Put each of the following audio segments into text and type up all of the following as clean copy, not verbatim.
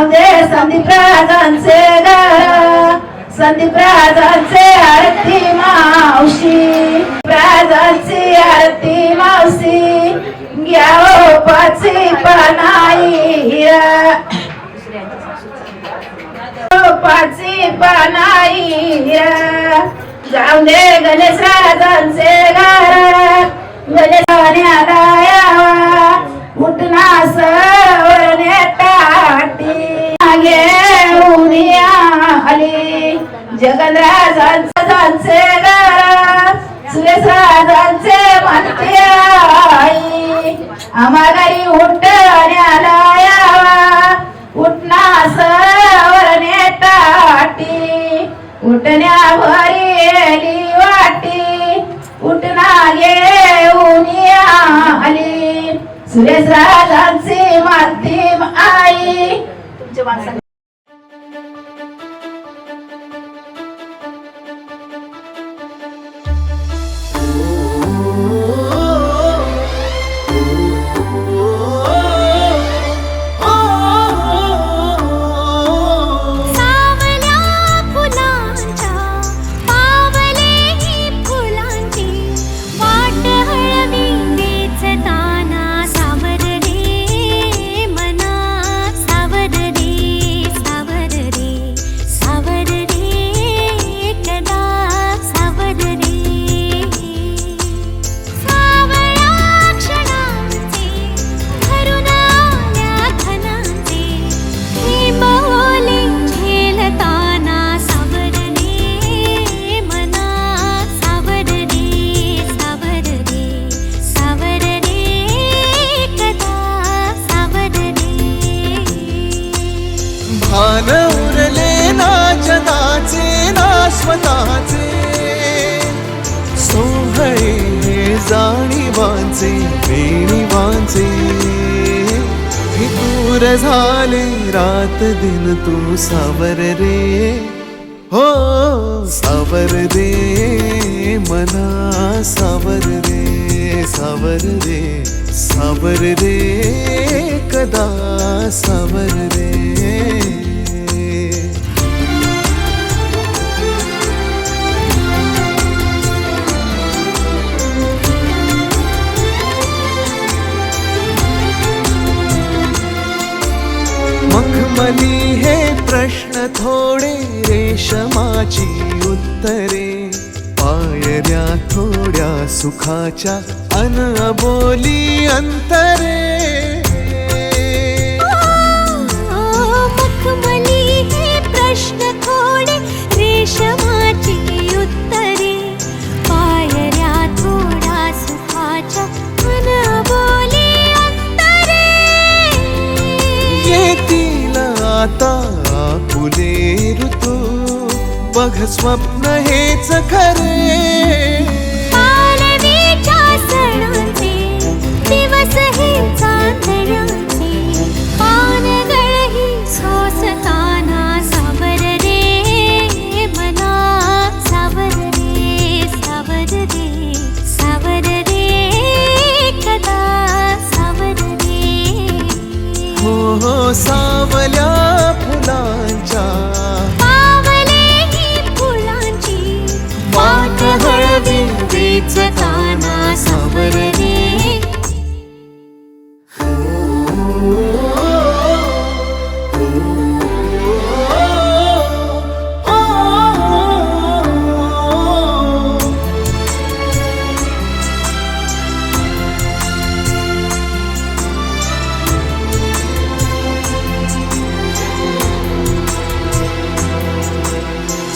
दे संदीप राजांचे घर, संदीप राजांचे आरती मावशी, राजांची आरती मावशी, घ्यावं पाची पानाई हिरा, पाची पानाई हिरा, जाऊ दे गणेश राजांचे घर, गणेशाला यावा उठना सवरणे टाटी, घेऊन आली जगनराजांचे घर, सुरेश राजांचे म्हणते आई, आम्हा घरी उठण्याला यावा उठना सवरणे टाटी, उठण्यावरी एली वाटी, उठना घेऊन आली सुरेश राजांची माध्यम आई. तुमच्या माणसाने भान उरले ना जगाचे ना स्वतःचे, सोहळे जाणीवांचे बेणीवांचे, फितूर झाले रात दिन तू सावर रे, हो सावर रे मना सावर रे, सावर रे सावर रे कदा सावर रे. मखमली हे प्रश्न थोडे रेशमाची उत्तरे, पायऱ्या थोड्या सुखाच्या अनबोली अंतरे. मखमली हे प्रश्न थोडे रेशमाची उत्तरे, पायऱ्या थोड्या सुखाच्या अनबोली अंतरे. येतील आता फुले ऋतू, बघ स्वप्न हेच खरे. पालवीच्या सणाचे दिवस हे चांदण्याचे, पानगळही सोसताना सावर रे मना सावर रे, सावर रे सावर रे कदा सावर रे. हो हो सावल्या फुलांच्या वाट हळवी वेचताना सावर रे.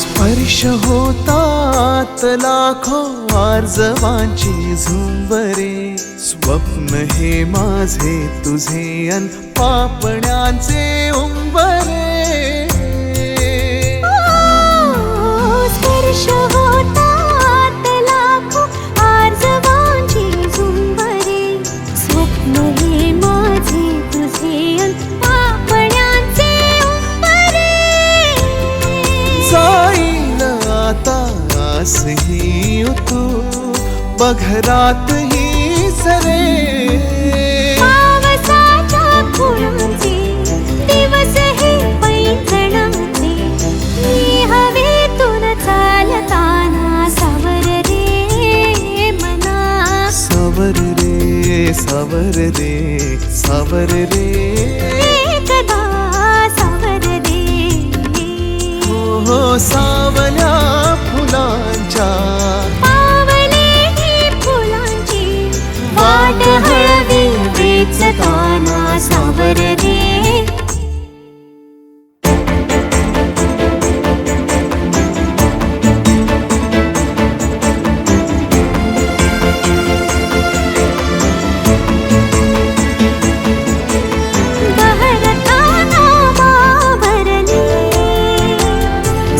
स्पर्श होतात लाखो आर्जवांची झुंबरे, स्वप्न हे माझे तुझे अन पापण्यांचे उंबरे. स्पर्श होतात लाखो आर्जवांची झुंबरे, स्वप्न हे माझे तुझे अन पापण्यांचे उंबरे. जाईल आता आसही तू बघरात ही सरे. पावसाच्या फुलांचे दिवस हे सावर रे सावर रे एकदा सावर रे हो सावल्या फुलांच्या पावले ही फुलांची वाट हळवी वेचताना सावर रे बहरताना मावरली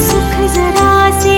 सुख जरासे